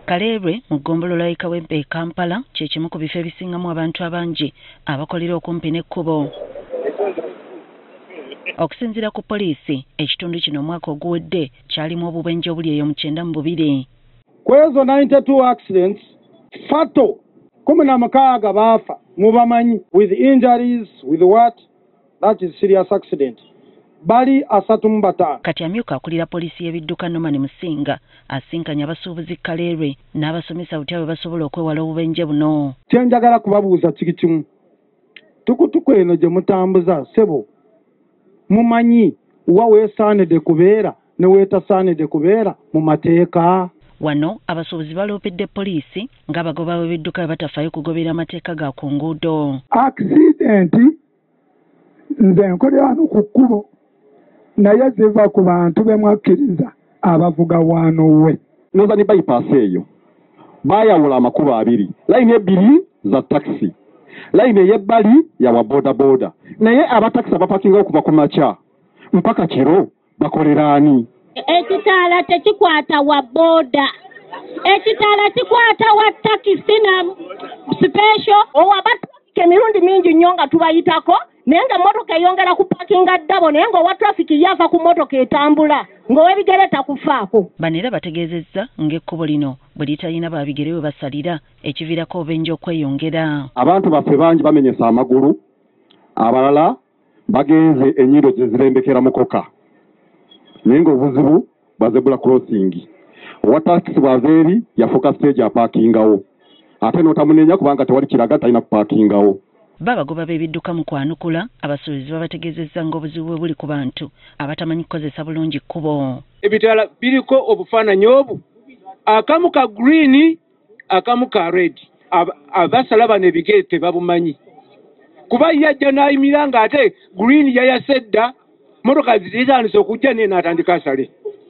Kaleerwe mu ggombolola Kawempe Kampala kye kimu ku bifo ebisingamu abantu abangi abakolera okumpi n'ekkubo. Okusinziira ku poliisi, ekitundu kino omwaka oguwedde kyalimu obubenje obuli eyo 92. Kwezo 92 accidents, fato 16 baafa mubamanyi with injuries with what? That is serious accident. Bali asatu mu batano. Kati amyuka akulira poliisi y'ebidduka Norman Musinga asinkanya abasuubuzi Kaleerwe n'abasomesa butya bwe basobola okwewala obubenje buno. Kyenjagala kubabuuza kiki kimu. Tukutuku eno gye mutambuza sebo mumanyi wa weesaanidde kubeera ne weetasaanidde kubeera mu mateeka. Wano abasuubuzi baloopedde poliisi ng'abagoba b'ebidduka bwe batafaayo kugobera amateeka ga ku nguudo. Accident nze nkolera wano ku kkubo naye ziva ku bantu be mwakkiriza abavuga wano we. Noza ni bypass eyo bayawula amakubo abiri, layini ebbiri za taxi, layini ey'ebbali yawa boda naye abataxi abapakinga okuva ku makya mpaka kiro bakolera ani? Ekitaala tekikwata wa boda, ekitaala kikwata wa taxi na special owabatu emirundi mingi nnyo nga tubayitako naye nga mmotoka eyongera ku pakinga ddabo naye ng'owa trafiki yava ku mmotoka etambula ng'ow'ebigere takufaako. Bano era bategeezezza ng'ekkubo lino bwe litalina babigere we basalira ekiviirako obubenje okweyongera. Abantu baffe bangi bamenyesa amagulu, abalala bagenze ennyindo gye zirembekera mukoka naye ng'obuzibu bazebula crossing. Owa taxi bw'ava eri yafuuka stage apaakingawo ate n'otamunenya kubanga tewali kiraga talina kupaakingawo. Babagoba b'ebidduka mu kwanukula abasuubuzi babategeezezza ng'obuzibu bwe buli ku bantu abatamanyi kukozesa bulungi kkubo. Ebitaala biriko obufaananyi obu, akamu ka green akamu ka red. Abasala bano ebigere tebabumanyi kuba yajja n'ayimira ng'ate green yayasedda motoka zitandise okujja naye n'atandika asale.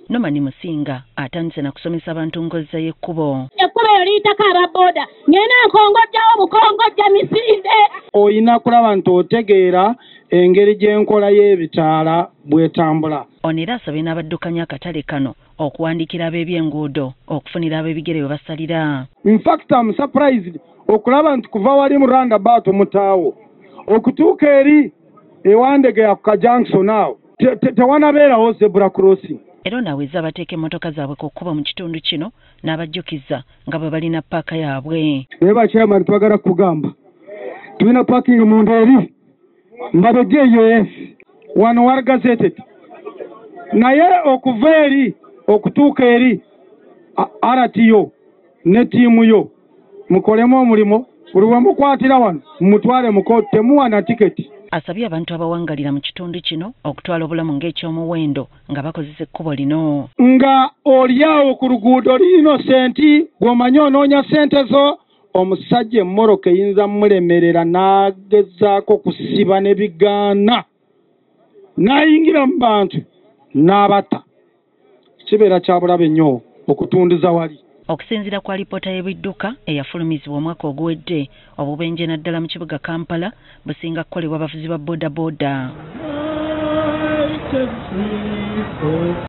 Norman Musinga atandise na kusomesa abantu nkozesa y'ekkubo. Ekkubo eyo liyitako ababoda ngenda nkongojjawo bukongojja misinde. Oyina kulaba nti otegeera engeri gy'enkola y'ebitaala bw'etambula. Ono era asabye n'abaddukanya akatale kano okuwandiikira ab'ebyenguudo okufunira ab'ebigere we basalira. In fact, I'm surprised okulaba nti kuva wali mu roundabout mutaawo okutuuka eri ewandege ya ku junction awo tewanabeerawo zebra crossing. Era naweza bateeka emmotoka zaabwe ku kkubo mu kitundu kino n'abajjukiza nga bwe balina paaka yaabwe. Naye bakyama twagala kugamba tulina parking munda eri mbabege eyo wano wali gazetted naye okuva eri okutuuka eri RTO ne ttiimu yo mukolemu omulimu buli we mukwatira wano mutwale muko temuwa na tiketi. Asabye abantu abawangalira mu kitundu kino okutwala obulamu ng'ekyomuwendo nga bakozesa ekkubo lino. Nga oliawo ku luguudo lino senti gw'omanyi onoonya sente zo omusajja emmoroka eyinza mulemerera n'agezaako kusiba ne bigaana n'ayingira mu bantu n'abatta. Kibeera kya bulabe nnyo okutundiza wali. Okusinziira kwa alipoota y'ebidduka eyafulumizibwa omwaka oguwedde, obubenje naddala mu kibuga Kampala businga kukolebwa abavuzi ba boda.